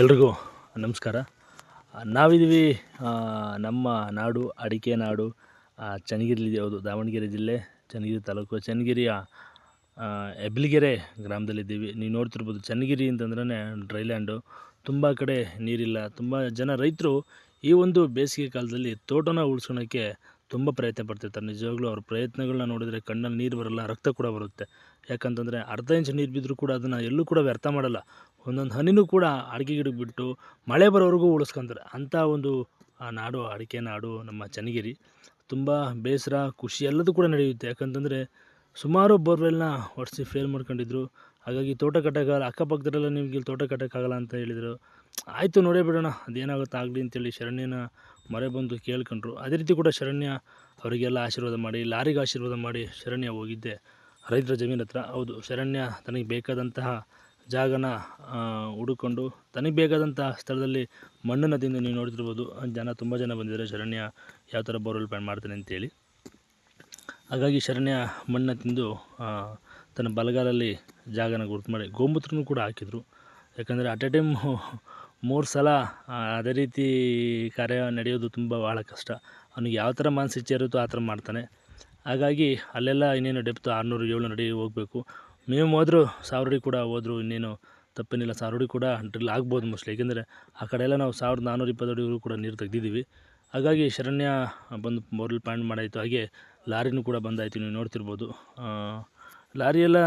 ಎಲ್ರಿಗೂ ನಮಸ್ಕಾರ. ನಾವಿದ್ದೀವಿ ನಮ್ಮ ನಾಡು ಅಡಿಕೆ ನಾಡು ಚನ್ನಗಿರಿಲಿ. ಹೌದು, ದಾವಣಗೆರೆ ಜಿಲ್ಲೆ ಚನ್ನಗಿರಿ ತಾಲೂಕು ಚನ್ನಗಿರಿಯ ಹೆಬ್ಲಿಗೆರೆ ಗ್ರಾಮದಲ್ಲಿದ್ದೀವಿ. ನೀವು ನೋಡ್ತಿರ್ಬೋದು, ಚನ್ನಗಿರಿ ಅಂತಂದ್ರೆ ಡ್ರೈಲ್ಯಾಂಡು. ತುಂಬ ಕಡೆ ನೀರಿಲ್ಲ. ತುಂಬ ಜನ ರೈತರು ಈ ಒಂದು ಬೇಸಿಗೆ ಕಾಲದಲ್ಲಿ ತೋಟನ ಉಳಿಸ್ಕೊಳಕ್ಕೆ ತುಂಬ ಪ್ರಯತ್ನ ಪಡ್ತಿರ್ತಾರೆ. ನಿಜವಾಗ್ಲೂ ಅವ್ರ ಪ್ರಯತ್ನಗಳನ್ನ ನೋಡಿದರೆ ಕಣ್ಣಲ್ಲಿ ನೀರು ಬರಲ್ಲ, ರಕ್ತ ಕೂಡ ಬರುತ್ತೆ. ಯಾಕಂತಂದರೆ ಅರ್ಧ ಇಂಚು ನೀರು ಬಿದ್ದರೂ ಕೂಡ ಅದನ್ನು ಎಲ್ಲೂ ಕೂಡ ವ್ಯರ್ಥ ಮಾಡಲ್ಲ. ಒಂದೊಂದು ಹನಿನೂ ಕೂಡ ಅಡಿಕೆ ಗಿಡಕ್ಕೆ ಬಿಟ್ಟು ಮಳೆ ಬರೋವರೆಗೂ ಉಳಿಸ್ಕೊಂತಾರೆ. ಅಂಥ ಒಂದು ನಾಡು, ಅಡಿಕೆ ನಾಡು ನಮ್ಮ ಚನ್ನಗಿರಿ. ತುಂಬ ಬೇಸರ, ಖುಷಿ ಎಲ್ಲದೂ ಕೂಡ ನಡೆಯುತ್ತೆ. ಯಾಕಂತಂದರೆ ಸುಮಾರು ಬೋರ್ವೆಲ್ನ ಹೊಡೆಸಿ ಫೇಲ್ ಮಾಡ್ಕೊಂಡಿದ್ರು. ಹಾಗಾಗಿ ತೋಟ ಕಟ್ಟೋಕ್ಕಾಗಲ್ಲ, ಅಕ್ಕಪಕ್ಕದಲ್ಲೆಲ್ಲ ನಿಮ್ಗೆ ಇಲ್ಲಿ ತೋಟ ಕಟ್ಟೋಕ್ಕಾಗಲ್ಲ ಅಂತ ಹೇಳಿದರು. ಆಯಿತು, ನೋಡೇ ಬಿಡೋಣ, ಅದೇನಾಗುತ್ತೋ ಆಗಲಿ ಅಂತೇಳಿ ಶರಣ್ಯನ ಮೊರೆ ಬಂದು ಕೇಳ್ಕೊಂಡ್ರು. ಅದೇ ರೀತಿ ಕೂಡ ಶರಣ್ಯ ಅವರಿಗೆಲ್ಲ ಆಶೀರ್ವಾದ ಮಾಡಿ, ಲಾರಿಗೆ ಆಶೀರ್ವಾದ ಮಾಡಿ ಶರಣ್ಯ ಹೋಗಿದ್ದೆ ರೈತರ ಜಮೀನು ಹತ್ರ. ಹೌದು, ಶರಣ್ಯ ತನಗೆ ಬೇಕಾದಂತಹ ಜಾಗನ ಹುಡುಕೊಂಡು ತನಗೆ ಬೇಕಾದಂಥ ಸ್ಥಳದಲ್ಲಿ ಮಣ್ಣನ್ನು ತಿಂದು, ನೀವು ನೋಡ್ತಿರ್ಬೋದು, ತುಂಬ ಜನ ಬಂದಿದ್ದಾರೆ ಶರಣ್ಯ ಯಾವ ಥರ ಬೋರ್ವೆಲ್ ಪ್ಲಾನ್ ಮಾಡ್ತಾನೆ ಅಂತೇಳಿ. ಹಾಗಾಗಿ ಶರಣ್ಯ ಮಣ್ಣನ್ನು ತಿಂದು ತನ್ನ ಬಲಗಾಲಲ್ಲಿ ಜಾಗನ ಗುರುತು ಮಾಡಿ ಗೋಮೂತ್ರನೂ ಕೂಡ ಹಾಕಿದರು. ಯಾಕಂದರೆ ಅಟ್ ಎ ಟೈಮ್ 3 ಸಲ ಅದೇ ರೀತಿ ಕಾರ್ಯ ನಡೆಯೋದು ಭಾಳ ಕಷ್ಟ. ಅವನಿಗೆ ಯಾವ ಥರ ಮನಸ್ಸಿಚ್ಛೆ ಇರುತ್ತೋ ಆ ಥರ ಮಾಡ್ತಾನೆ. ಹಾಗಾಗಿ ಅಲ್ಲೆಲ್ಲ ಇನ್ನೇನು ಡೆಪ್ತು 600-700 ಅಡಿ ಹೋಗಬೇಕು. ಮಿನಿಮಮ್ ಹೋದರೂ 1000 ಅಡಿ ಕೂಡ ಹೋದರೂ ಇನ್ನೇನು ತಪ್ಪೇನಿಲ್ಲ. 1000 ಅಡಿ ಕೂಡ ಡ್ರಿಲ್ ಆಗ್ಬೋದು ಮೋಸ್ಟ್ಲಿ. ಏಕೆಂದರೆ ಆ ಕಡೆ ಎಲ್ಲ ನಾವು 1420 ಅಡಿವರೆಗೂ ಕೂಡ ನೀರು ತೆಗೆದಿದ್ದೀವಿ. ಹಾಗಾಗಿ ಶರಣ್ಯ ಬಂದು ಬೋರ್ವೆಲ್ ಪ್ಲಾನ್ ಮಾಡಾಯಿತು. ಹಾಗೆ ಲಾರಿನೂ ಕೂಡ ಬಂದಾಯಿತು. ನೀವು ನೋಡ್ತಿರ್ಬೋದು, ಲಾರಿಯೆಲ್ಲ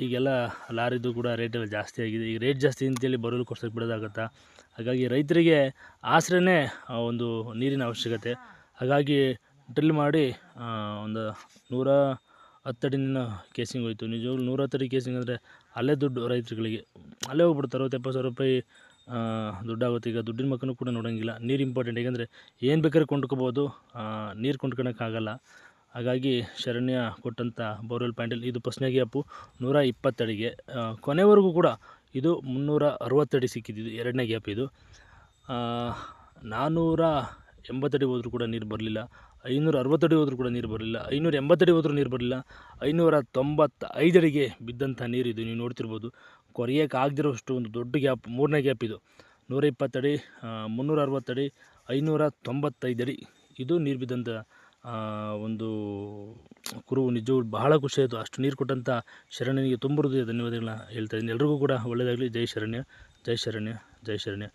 ಈಗೆಲ್ಲ ಲಾರಿದು ಕೂಡ ರೇಟೆಲ್ಲ ಜಾಸ್ತಿ ಆಗಿದೆ. ಈಗ ರೇಟ್ ಜಾಸ್ತಿ ಅಂತೇಳಿ ಬೋರ್ವೆಲ್ ಕೊಡ್ಸೋಕ್ಕೆ ಬಿಡೋದಾಗುತ್ತಾ? ಹಾಗಾಗಿ ರೈತರಿಗೆ ಆಸರೆನೇ ಒಂದು ನೀರಿನ ಅವಶ್ಯಕತೆ. ಹಾಗಾಗಿ ಡ್ರಿಲ್ ಮಾಡಿ ಒಂದು 110 ಅಡಿನ ಕೇಸಿಂಗ್ ಹೋಯಿತು. ನಿಜವಾಗ್ಲೂ 110 ಅಡಿ ಕೇಸಿಂಗ್ ಅಂದರೆ ಅಲ್ಲೇ ದುಡ್ಡು ರೈತರುಗಳಿಗೆ. ಅಲ್ಲೇ ಹೋಗ್ಬಿಡುತ್ತೆ 60-70 ಸಾವಿರ ರೂಪಾಯಿ ದುಡ್ಡಾಗುತ್ತೆ. ಈಗ ದುಡ್ಡಿನ ಮಕ್ಕನೂ ಕೂಡ ನೋಡೋಂಗಿಲ್ಲ. ನೀರು ಇಂಪಾರ್ಟೆಂಟ್. ಏಕೆಂದರೆ ಏನು ಬೇಕಾದ್ರೂ ಕೊಂಡ್ಕೋಬೋದು, ನೀರು ಕೊಂಡ್ಕೊಳಕ್ಕಾಗಲ್ಲ. ಹಾಗಾಗಿ ಶರಣ್ಯ ಕೊಟ್ಟಂಥ ಬೋರ್ವೆಲ್ ಪ್ಯಾಂಟಲ್ಲಿ ಇದು ಫಸ್ಟ್ನೇ ಗ್ಯಾಪು 120 ಅಡಿಗೆ. ಕೊನೆವರೆಗೂ ಕೂಡ ಇದು 360 ಅಡಿ ಸಿಕ್ಕಿದ್ದು ಎರಡನೇ ಗ್ಯಾಪ್. ಇದು 480 ಅಡಿ ಹೋದರೂ ಕೂಡ ನೀರು ಬರಲಿಲ್ಲ. 560 ಅಡಿ ಹೋದರೂ ಕೂಡ ನೀರು ಬರಲಿಲ್ಲ. 580 ಅಡಿ ಹೋದರೂ ನೀರು ಬರಲಿಲ್ಲ. 595 ಅಡಿಗೆ ಬಿದ್ದಂಥ ನೀರು ಇದು. ನೀವು ನೋಡ್ತಿರ್ಬೋದು, ಕೊರೆಯೋಕ್ಕಾಗದಿರೋಷ್ಟು ಒಂದು ದೊಡ್ಡ ಗ್ಯಾಪ್. ಮೂರನೇ ಗ್ಯಾಪ್ ಇದು. 120 ಅಡಿ, 360 ಅಡಿ, 595 ಅಡಿ ಇದು ನೀರು ಬಿದ್ದಂಥ ಒಂದು ಕುರುಹು. ನಿಜವೂ ಬಹಳ ಖುಷಿಯಾಯಿತು. ಅಷ್ಟು ನೀರು ಕೊಟ್ಟಂಥ ಶರಣ್ಯನಿಗೆ ತುಂಬ ಹೃದಯ ಧನ್ಯವಾದಗಳನ್ನ ಹೇಳ್ತಾಯಿದ್ದೀನಿ. ಎಲ್ರಿಗೂ ಕೂಡ ಒಳ್ಳೆಯದಾಗಲಿ. ಜೈ ಶರಣ್ಯ, ಜೈ ಶರಣ್ಯ, ಜೈ ಶರಣ್ಯ.